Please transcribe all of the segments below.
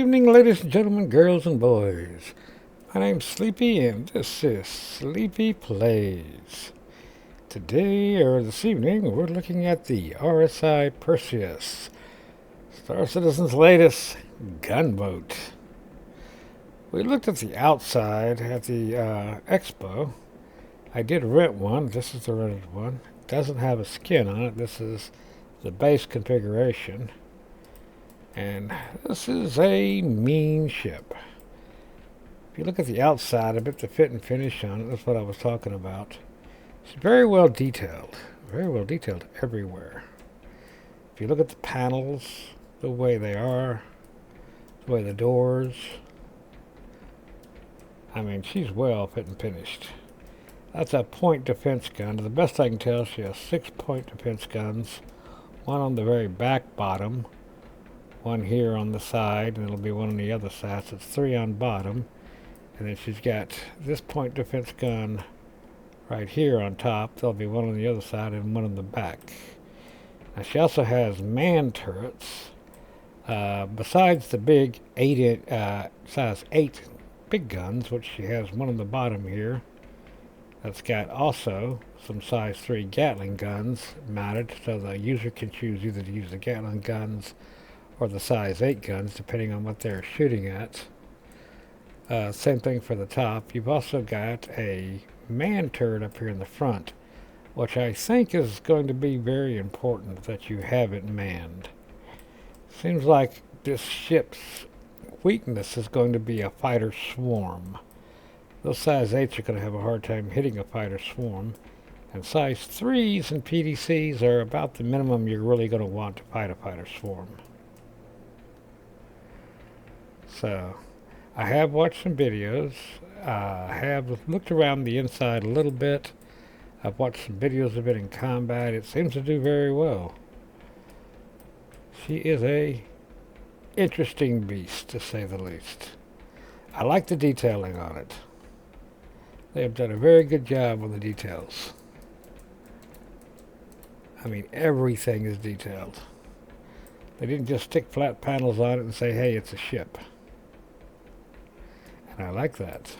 evening, ladies and gentlemen, girls and boys. My name's Sleepy, and this is Sleepy Plays. Today, or this evening, we're looking at the RSI Perseus, Star Citizen's latest gunboat. We looked at the outside at the expo. I did rent one. This is the rented one. It doesn't have a skin on it. This is the base configuration. And this is a mean ship. If you look at the outside of it, the fit and finish on it, that's what I was talking about. It's very well detailed everywhere. If you look at the panels, the way they are, the way the doors, I mean, she's well fit and finished. That's a point defense gun. To the best I can tell, she has 6 point defense guns, one on the very back bottom, one here on the side, and it'll be one on the other side, so it's 3 on bottom. And then she's got this point defense gun right here on top. There'll be one on the other side and one on the back. Now she also has man turrets. Besides the big size 8 big guns, which she has one on the bottom here, that's got also some size 3 Gatling guns mounted, so the user can choose either to use the Gatling guns or the size 8 guns, depending on what they're shooting at. Same thing for the top. You've also got a man turret up here in the front, which I think is going to be very important that you have it manned. Seems like this ship's weakness is going to be a fighter swarm. Those size 8s are going to have a hard time hitting a fighter swarm, and size 3s and PDCs are about the minimum you're really going to want to fight a fighter swarm. So, I have watched some videos. I have looked around the inside a little bit. I've watched some videos of it in combat. It seems to do very well. She is a interesting beast, to say the least. I like the detailing on it. They have done a very good job on the details. I mean, everything is detailed. They didn't just stick flat panels on it and say, hey, it's a ship. And I like that.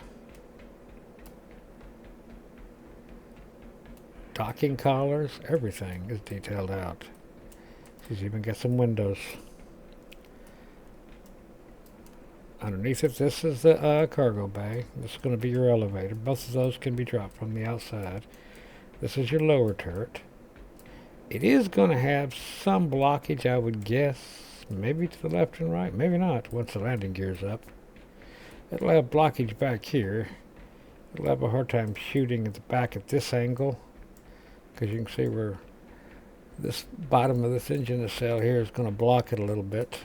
Docking collars, everything is detailed out. She's even got some windows. Underneath it, this is the cargo bay. This is going to be your elevator. Both of those can be dropped from the outside. This is your lower turret. It is going to have some blockage, I would guess. Maybe to the left and right. Maybe not, once the landing gear's up. It'll have blockage back here. It'll have a hard time shooting at the back at this angle, because you can see where this bottom of this engine nacelle here is going to block it a little bit.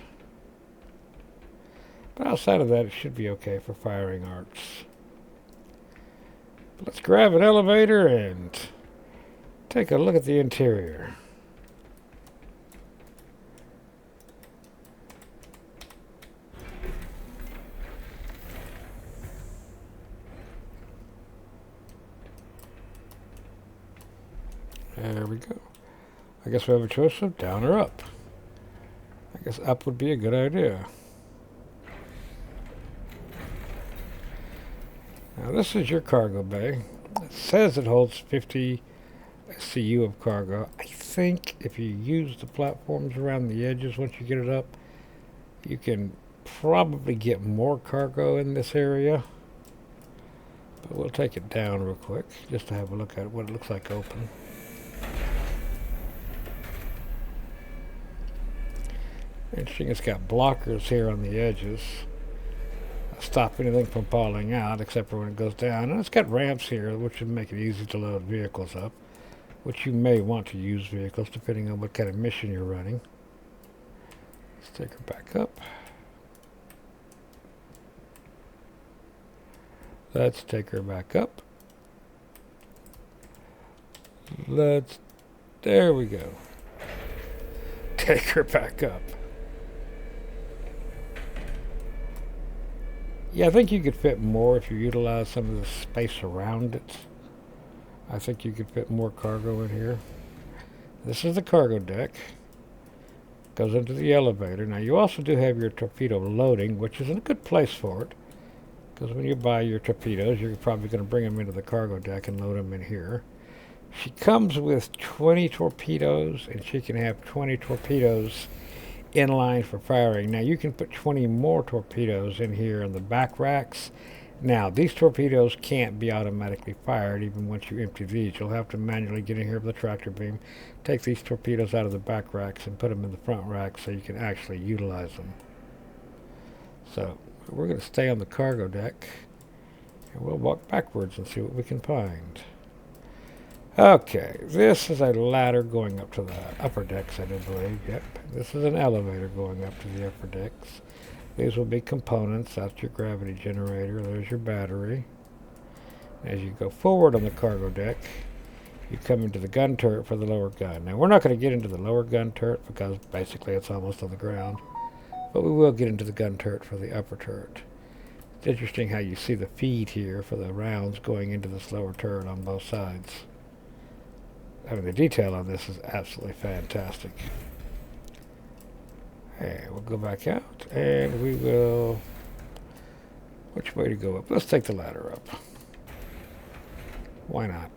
But outside of that, it should be okay for firing arcs. But let's grab an elevator and take a look at the interior. There we go. I guess we have a choice of down or up. I guess up would be a good idea. Now this is your cargo bay. It says it holds 50 CU of cargo. I think if you use the platforms around the edges once you get it up, you can probably get more cargo in this area. But we'll take it down real quick just to have a look at what it looks like open. Interesting, it's got blockers here on the edges. Stop anything from falling out except for when it goes down. And it's got ramps here which would make it easy to load vehicles up, which you may want to use vehicles depending on what kind of mission you're running. Let's take her back up. Let's take her back up. There we go. Take her back up. Yeah, I think you could fit more if you utilize some of the space around it. I think you could fit more cargo in here. This is the cargo deck. goes into the elevator. Now you also do have your torpedo loading, which is in a good place for it, because when you buy your torpedoes, you're probably going to bring them into the cargo deck and load them in here. She comes with 20 torpedoes, and she can have 20 torpedoes in line for firing. Now you can put 20 more torpedoes in here in the back racks. Now these torpedoes can't be automatically fired even once you empty these. You'll have to manually get in here with a tractor beam, take these torpedoes out of the back racks and put them in the front racks so you can actually utilize them. So we're going to stay on the cargo deck and we'll walk backwards and see what we can find. Okay, this is a ladder going up to the upper decks, I do believe. Yep, this is an elevator going up to the upper decks. These will be components. That's your gravity generator. There's your battery. As you go forward on the cargo deck, you come into the gun turret for the lower gun. Now, we're not going to get into the lower gun turret because basically it's almost on the ground. But we will get into the gun turret for the upper turret. It's interesting how you see the feed here for the rounds going into this lower turret on both sides. I mean, the detail on this is absolutely fantastic. And we'll go back out, and we will... Which way to go up? Let's take the ladder up. Why not?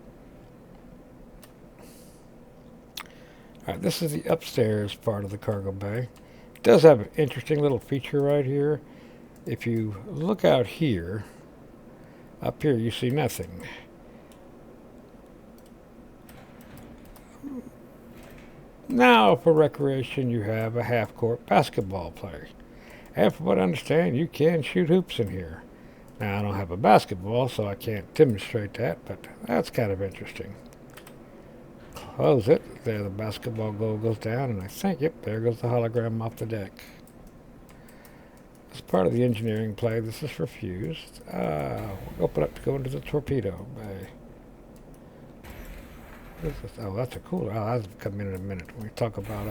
Alright, this is the upstairs part of the cargo bay. It does have an interesting little feature right here. If you look out here, up here you see nothing. Now, for recreation, you have a half-court basketball play. And from what I understand, you can shoot hoops in here. Now, I don't have a basketball, so I can't demonstrate that, but that's kind of interesting. Close it. There, the basketball goal goes down, and I think, yep, there goes the hologram off the deck. As part of the engineering play, this is for fused. We'll open up to go into the torpedo bay. Oh, that's a cooler. Oh, that'll come in a minute when we talk about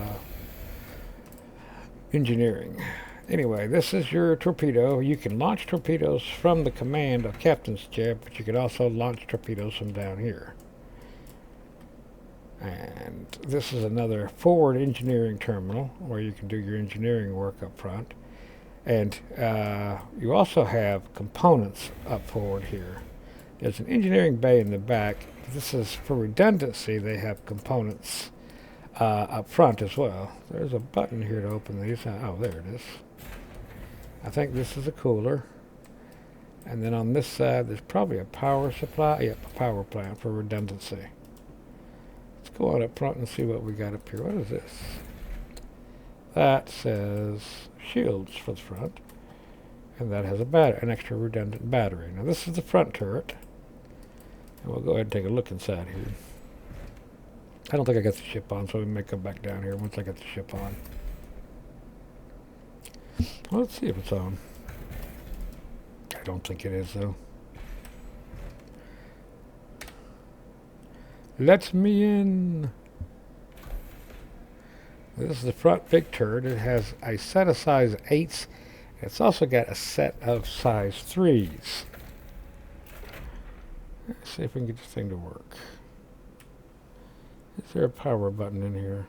engineering. Anyway, this is your torpedo. You can launch torpedoes from the command of Captain's chair, but you can also launch torpedoes from down here. And this is another forward engineering terminal where you can do your engineering work up front. And you also have components up forward here. There's an engineering bay in the back. This is for redundancy. They have components up front as well. There's a button here to open these. Oh, there it is. I think this is a cooler. And then on this side, there's probably a power supply. Yep, a power plant for redundancy. Let's go on up front and see what we got up here. What is this? That says shields for the front. And that has an extra redundant battery. Now this is the front turret. And we'll go ahead and take a look inside here. I don't think I got the ship on, so we may come back down here once I get the ship on. Well, let's see if it's on. I don't think it is, though. Let me in. This is the front big turret. It has a set of size 8s. It's also got a set of size 3s. Let's see if we can get this thing to work. Is there a power button in here?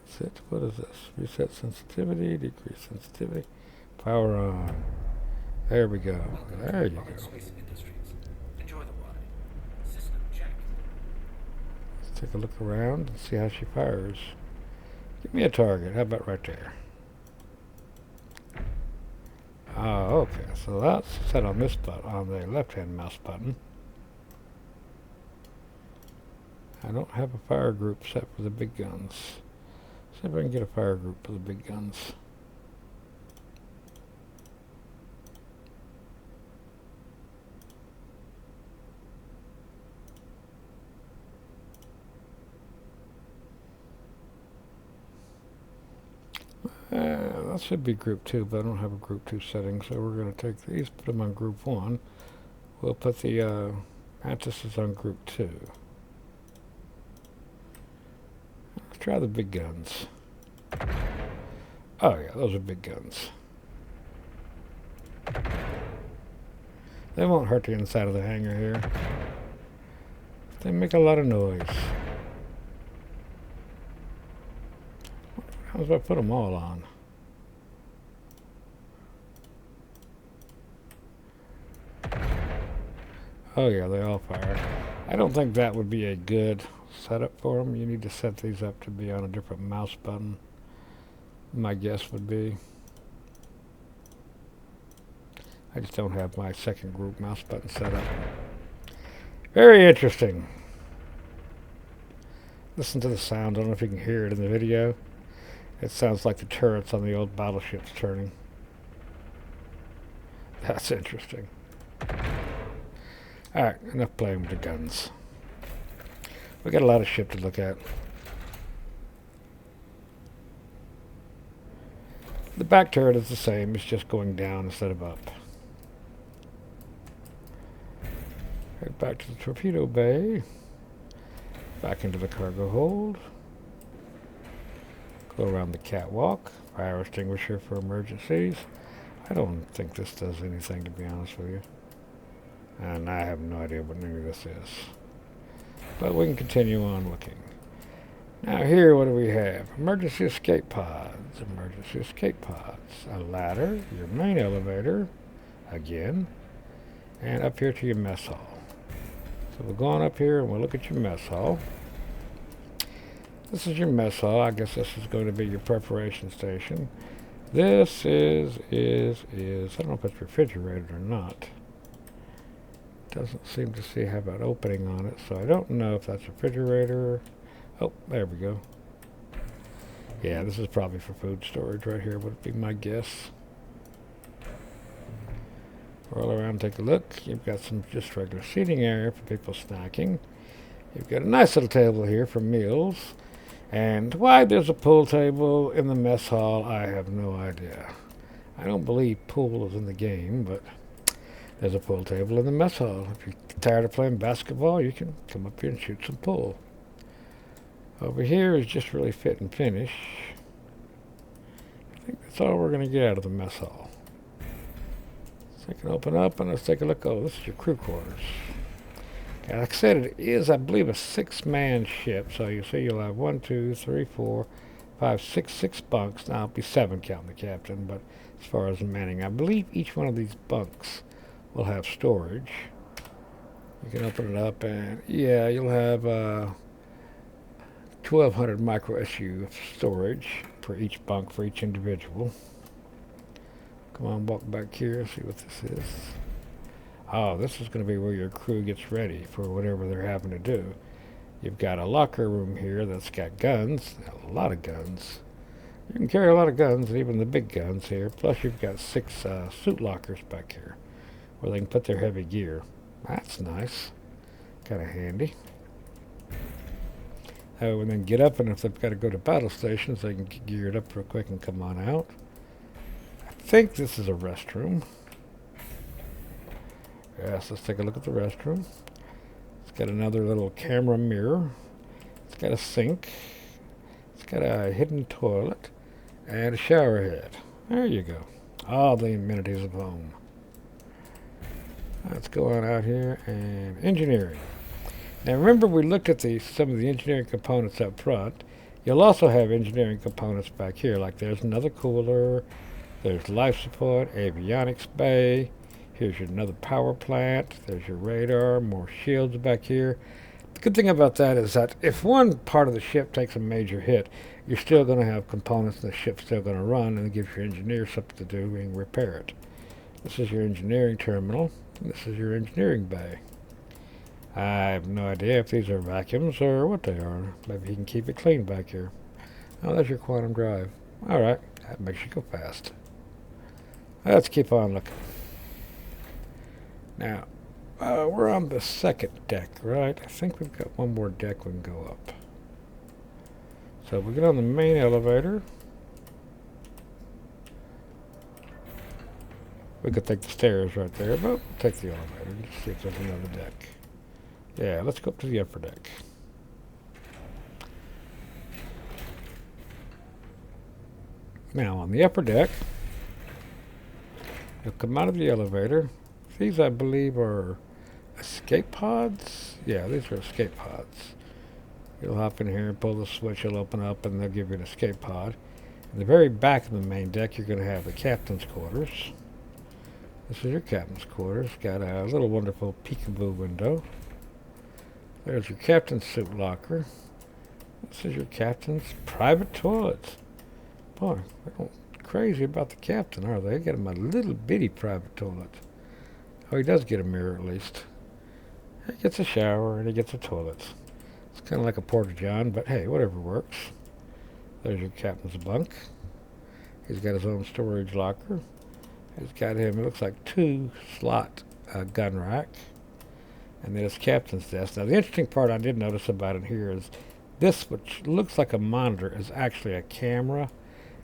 Exit. What is this? Reset sensitivity, decrease sensitivity. Power on. There we go. There you go. Let's take a look around and see how she fires. Give me a target. How about right there? Oh, okay. So that's set on this button, on the left-hand mouse button. I don't have a fire group set for the big guns. See if I can get a fire group for the big guns. That should be group 2, but I don't have a group 2 setting, so we're going to take these, put them on group 1. We'll put the mantises on group 2. Let's try the big guns. Oh yeah, those are big guns. They won't hurt the inside of the hangar here. They make a lot of noise. happens if I put them all on? Oh yeah, they all fire. I don't think that would be a good setup for them. You need to set these up to be on a different mouse button. My guess would be. I just don't have my second group mouse button set up. Very interesting. Listen to the sound. I don't know if you can hear it in the video. It sounds like the turrets on the old battleships turning. That's interesting. Alright, enough playing with the guns. We got a lot of ship to look at. The back turret is the same, it's just going down instead of up. Head back to the torpedo bay. Back into the cargo hold. Go around the catwalk. Fire extinguisher for emergencies. I don't think this does anything, to be honest with you. And I have no idea what any of this is. But we can continue on looking. Now here, what do we have? Emergency escape pods. Emergency escape pods. A ladder. Your main elevator. Again. And up here to your mess hall. So we're going up here and we'll look at your mess hall. This is your mess hall. I guess this is going to be your preparation station. This is, I don't know if it's refrigerated or not. Doesn't seem to have an opening on it, so I don't know if that's a refrigerator. Oh, there we go. Yeah, this is probably for food storage right here, would be my guess. Roll around, take a look. You've got some just regular seating area for people snacking. You've got a nice little table here for meals. And why there's a pool table in the mess hall, I have no idea. I don't believe pool is in the game, but there's a pool table in the mess hall. If you're tired of playing basketball, you can come up here and shoot some pool. Over here is just really fit and finish. I think that's all we're going to get out of the mess hall. So I can open up and let's take a look. Oh, this is your crew quarters. Okay, like I said, it is, I believe, a 6-man ship. So you see you'll have 1, 2, 3, 4, 5, 6 bunks. Now it'll be 7 counting the captain, but as far as the manning, I believe each one of these bunks will have storage. You can open it up and yeah, you'll have 1200 micro SU of storage for each bunk for each individual. Come on, walk back here and see what this is. Oh, this is going to be where your crew gets ready for whatever they're having to do. You've got a locker room here that's got guns, a lot of guns. You can carry a lot of guns, even the big guns here. Plus you've got 6 suit lockers back here where they can put their heavy gear. That's nice. Kind of handy. Oh, and then get up, and if they've got to go to battle stations, they can get geared up real quick and come on out. I think this is a restroom. Yes, let's take a look at the restroom. It's got another little camera mirror. It's got a sink. It's got a hidden toilet and a shower head. There you go. All the amenities of home. Let's go on out here and engineering. Now remember, we looked at some of the engineering components up front. You'll also have engineering components back here, like there's another cooler, there's life support, avionics bay, here's another power plant, there's your radar, more shields back here. The good thing about that is that if one part of the ship takes a major hit, you're still going to have components and the ship's still going to run, and it gives your engineers something to do and repair it. This is your engineering terminal. This is your engineering bay. I have no idea if these are vacuums or what they are. Maybe you can keep it clean back here. Oh, there's your quantum drive. Alright, that makes you go fast. Let's keep on looking. Now, we're on the second deck, right? I think we've got one more deck we can go up. So we get on the main elevator. We could take the stairs right there, but we'll take the elevator. Let's see if there's another deck. Yeah, let's go up to the upper deck. Now, on the upper deck, you'll come out of the elevator. These, I believe, are escape pods. Yeah, these are escape pods. You'll hop in here and pull the switch. It'll open up, and they'll give you an escape pod. In the very back of the main deck, you're going to have the captain's quarters. This is your captain's quarters. Got a little wonderful peekaboo window. There's your captain's suit locker. This is your captain's private toilet. Boy, they're not crazy about the captain, are they? They get him a little bitty private toilet. Oh, he does get a mirror at least. He gets a shower and he gets a toilet. It's kind of like a porta-john, but hey, whatever works. There's your captain's bunk. He's got his own storage locker. He's got him, it looks like 2-slot gun rack. And then his captain's desk. Now, the interesting part I did notice about it here is this, which looks like a monitor, is actually a camera.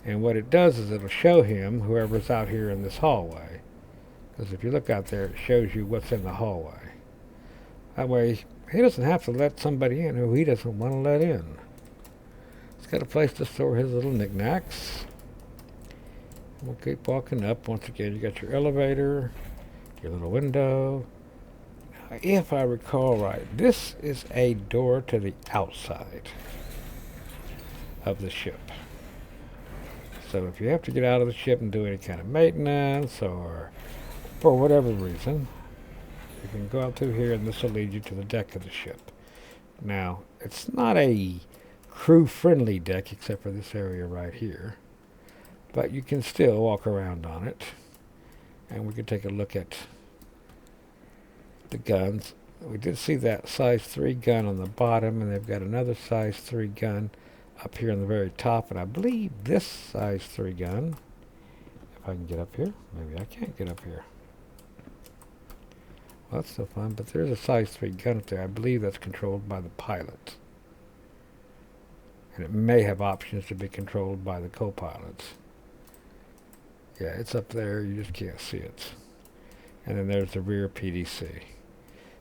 And what it does is it'll show him, whoever's out here in this hallway. Because if you look out there, it shows you what's in the hallway. That way, he doesn't have to let somebody in who he doesn't want to let in. He's got a place to store his little knickknacks. We'll keep walking up. Once again, you got your elevator, your little window. Now, if I recall right, this is a door to the outside of the ship. So if you have to get out of the ship and do any kind of maintenance or for whatever reason, you can go out through here and this will lead you to the deck of the ship. Now, it's not a crew-friendly deck except for this area right here, but you can still walk around on it. And we can take a look at the guns. We did see that size 3 gun on the bottom, and they've got another size 3 gun up here on the very top, and I believe this size 3 gun, if I can get up here, maybe I can't get up here. Well, that's still fun, but there's a size 3 gun up there. I believe that's controlled by the pilot. And it may have options to be controlled by the co-pilots. Yeah, it's up there, you just can't see it. And then there's the rear PDC.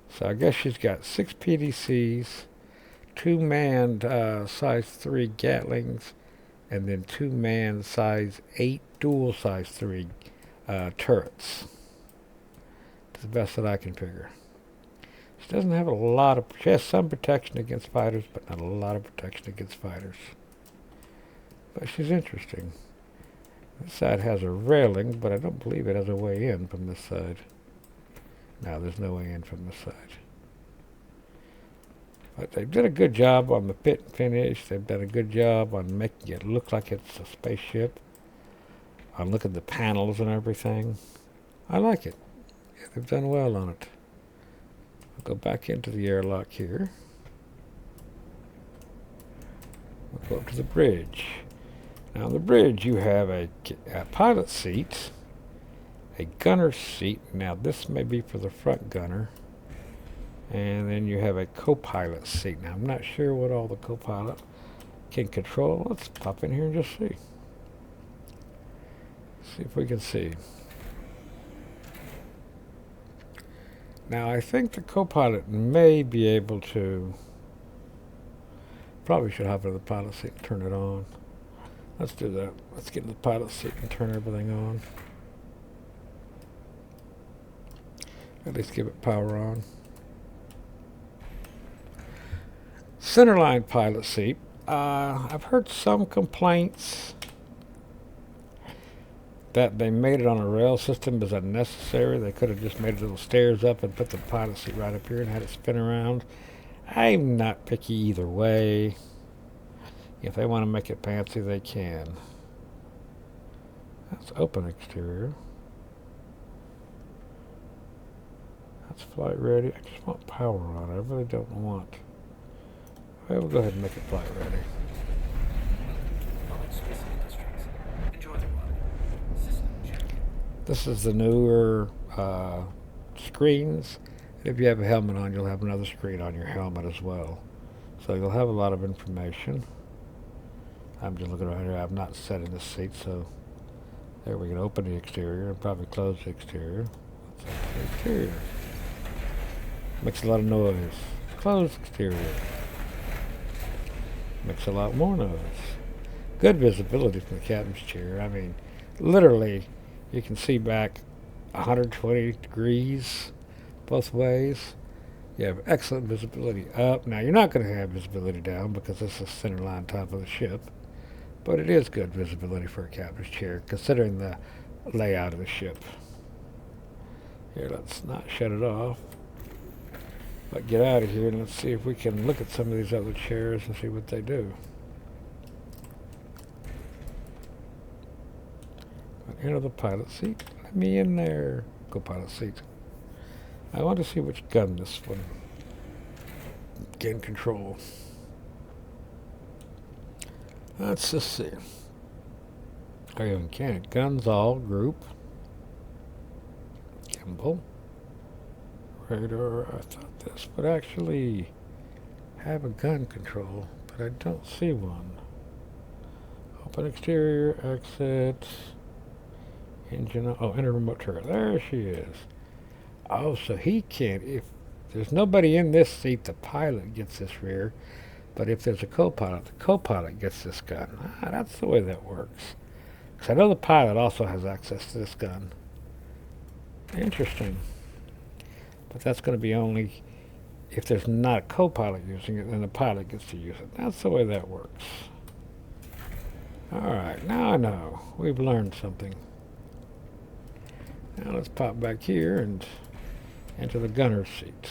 So I guess she's got 6 PDCs, 2 manned size 3 Gatlings, and then 2 manned size 8 dual size 3 turrets. That's the best that I can figure. She doesn't have a lot of, she has some protection against fighters, but not a lot of protection against fighters. But she's interesting. This side has a railing, but I don't believe it has a way in from this side. No, there's no way in from this side. But they did a good job on the fit and finish. They've done a good job on making it look like it's a spaceship. On looking at the panels and everything. I like it. Yeah, they've done well on it. I'll go back into the airlock here. We'll go up to the bridge. Now on the bridge you have a pilot seat, a gunner seat. Now this may be for the front gunner. And then you have a co-pilot seat. Now I'm not sure what all the co-pilot can control. Let's pop in here and just see. See if we can see. Now I think the co-pilot may be able to, probably should hop into the pilot seat and turn it on. Let's do that. Let's get in the pilot seat and turn everything on. At least give it power on. Centerline pilot seat. I've heard some complaints that they made it on a rail system is unnecessary. They could have just made little stairs up and put the pilot seat right up here and had it spin around. I'm not picky either way. If they want to make it fancy, they can. That's open exterior. That's flight ready. I just want power on it. I really don't want. Well, we'll go ahead and make it flight ready. This is the newer screens. If you have a helmet on, you'll have another screen on your helmet as well. So you'll have a lot of information. I'm just looking around here. I've not set in the seat, so there we can open the exterior and probably close the exterior. What's the exterior? Makes a lot of noise. Close exterior. Makes a lot more noise. Good visibility from the captain's chair. I mean, literally, you can see back 120 degrees both ways. You have excellent visibility up. Now, you're not going to have visibility down because this is center line top of the ship. But it is good visibility for a captain's chair, considering the layout of the ship. Here, let's not shut it off, but get out of here and let's see if we can look at some of these other chairs and see what they do. Enter the pilot seat. Let me in there. Go pilot seat. I want to see which gun this one can control. Let's just see. Oh, you can. Guns all group. Gimbal. Radar. I thought this would actually have a gun control, but I don't see one. Open exterior, exit. Engine. Oh, enter remote turret. There she is. Oh, so he can't. If there's nobody in this seat, the pilot gets this rear. But if there's a co-pilot, the co-pilot gets this gun. That's the way that works. Because I know the pilot also has access to this gun. Interesting. But that's going to be only if there's not a co-pilot using it, then the pilot gets to use it. That's the way that works. Alright, now I know. We've learned something. Now let's pop back here and enter the gunner's seat.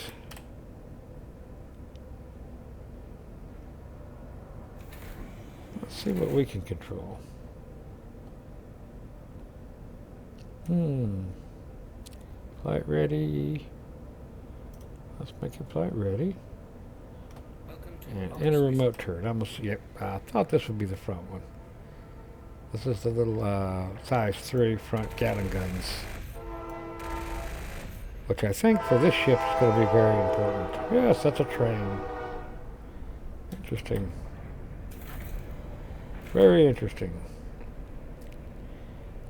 Let's see what we can control. Flight ready. Let's make it flight ready. And enter remote turret. Yep, I thought this would be the front one. This is the little size 3 front Gatling guns, which I think for this ship is going to be very important. Yes, that's a train. Interesting. Very interesting.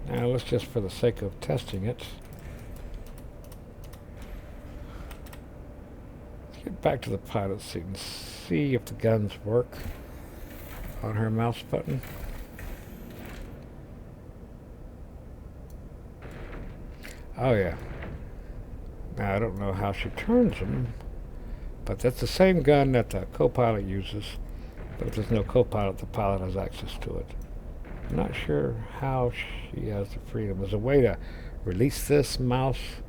Now let's just, for the sake of testing it, let's get back to the pilot seat and see if the guns work on her mouse button. Oh yeah. Now I don't know how she turns them, but that's the same gun that the co-pilot uses. But if there's no co-pilot, the pilot has access to it. I'm not sure how she has the freedom. There's a way to release this mouse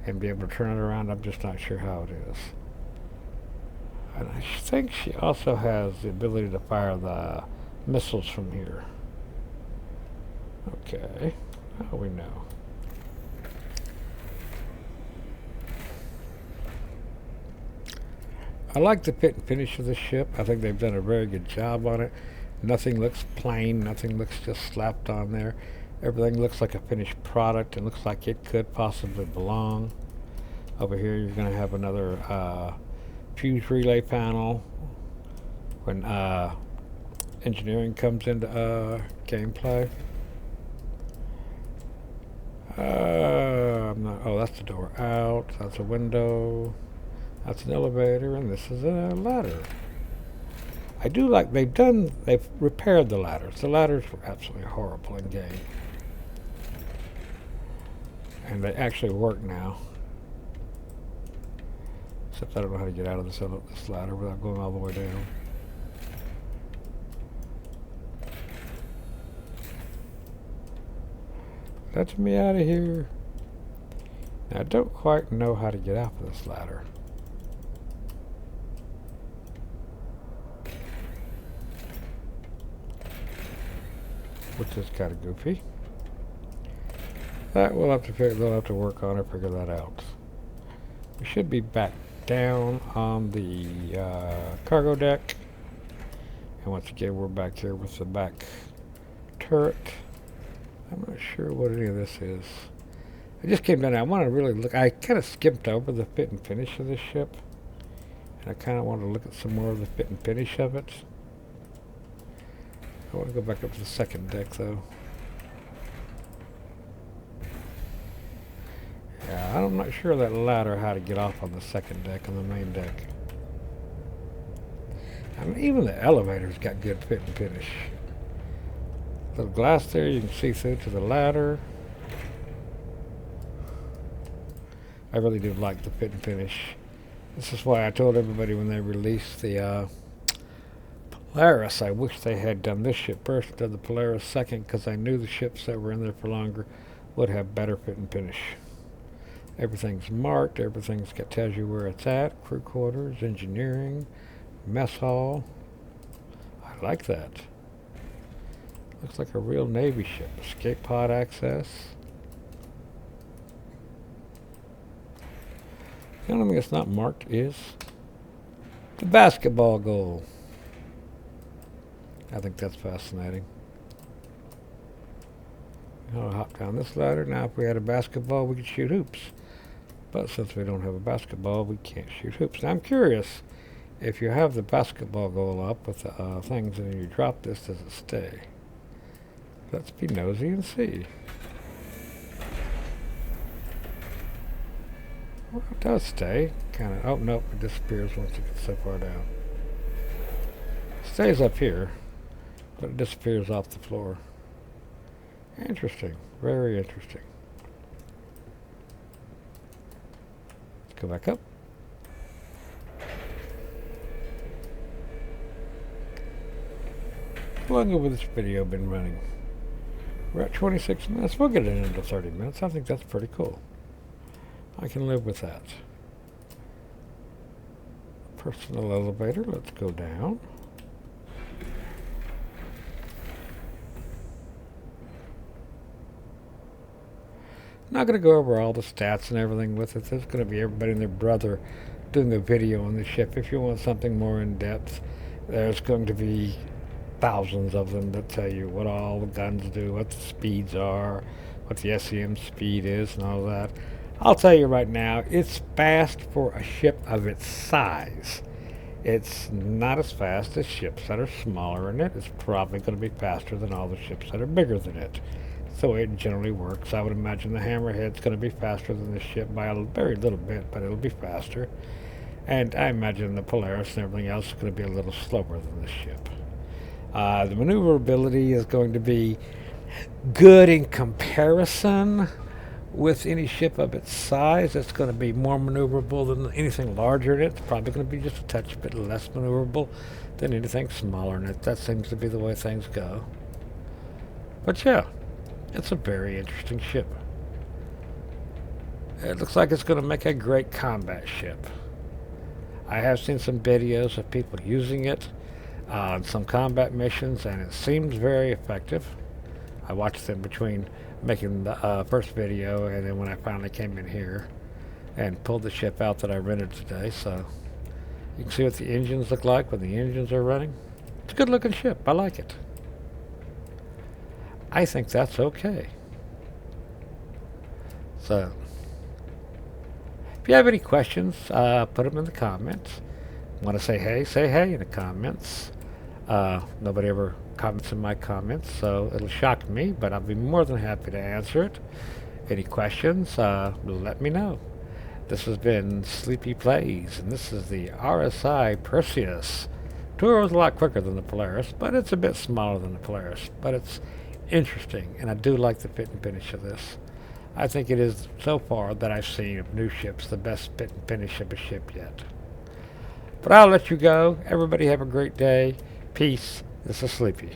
and be able to turn it around. I'm just not sure how it is. And I think she also has the ability to fire the missiles from here. Okay, now we know. I like the fit and finish of the ship. I think they've done a very good job on it. Nothing looks plain. Nothing looks just slapped on there. Everything looks like a finished product and looks like it could possibly belong. Over here you're going to have another fuse relay panel when engineering comes into gameplay. Oh, that's the door out. That's a window. That's an elevator, and this is a ladder. I do like they've repaired the ladders. The ladders were absolutely horrible in game. And they actually work now. Except I don't know how to get out of this ladder without going all the way down. Let me out of here. Now, I don't quite know how to get out of this ladder. Which is kind of goofy. That they'll have to work on or figure that out. We should be back down on the cargo deck. And once again, we're back here with the back turret. I'm not sure what any of this is. I just came down. I want to really look. I kind of skipped over the fit and finish of this ship. And I kind of want to look at some more of the fit and finish of it. I want to go back up to the second deck, though. Yeah, I'm not sure that ladder how to get off on the second deck on the main deck. I mean, even the elevator's got good fit and finish. Little glass there you can see through to the ladder. I really do like the fit and finish. This is why I told everybody when they released the Polaris, I wish they had done this ship first instead of the Polaris second, because I knew the ships that were in there for longer would have better fit and finish. Everything's marked, tells you where it's at, crew quarters, engineering, mess hall. I like that. Looks like a real Navy ship. Escape pod access. The only thing that's not marked is the basketball goal. I think that's fascinating. I'll hop down this ladder. Now if we had a basketball, we could shoot hoops. But since we don't have a basketball, we can't shoot hoops. Now I'm curious, if you have the basketball goal up with the things and you drop this, does it stay? Let's be nosy and see. Well, it does stay. Kind of. Oh, nope, it disappears once it gets so far down. It stays up here, but it disappears off the floor. Interesting. Very interesting. Let's go back up. How long has this video been running? We're at 26 minutes. We'll get it into 30 minutes. I think that's pretty cool. I can live with that. Personal elevator. Let's go down. Not going to go over all the stats and everything with it. There's going to be everybody and their brother doing a video on the ship. If you want something more in depth, there's going to be thousands of them that tell you what all the guns do, what the speeds are, what the SEM speed is, and all that. I'll tell you right now, it's fast for a ship of its size. It's not as fast as ships that are smaller in it. It's probably going to be faster than all the ships that are bigger than it. So it generally works. I would imagine the Hammerhead's going to be faster than the ship by a very little bit, but it'll be faster. And I imagine the Polaris and everything else is going to be a little slower than the ship. The maneuverability is going to be good in comparison with any ship of its size. It's going to be more maneuverable than anything larger in it. It's probably going to be just a touch bit less maneuverable than anything smaller in it. That seems to be the way things go. But yeah, it's a very interesting ship. It looks like it's going to make a great combat ship. I have seen some videos of people using it on some combat missions, and it seems very effective. I watched them between making the first video and then when I finally came in here and pulled the ship out that I rented today. So you can see what the engines look like when the engines are running. It's a good looking ship. I like it. I think that's okay. So if you have any questions, put them in the comments. Want to say hey in the comments. Nobody ever comments in my comments, so it'll shock me, but I'll be more than happy to answer it. Any questions, let me know. This has been Sleepy Plays, and this is the RSI Perseus. Tour was a lot quicker than the Polaris, but it's a bit smaller than the Polaris, but it's interesting, and I do like the fit and finish of this. I think it is, so far that I've seen of new ships, the best fit and finish of a ship yet. But I'll let you go. Everybody have a great day. Peace. This is Sleepy.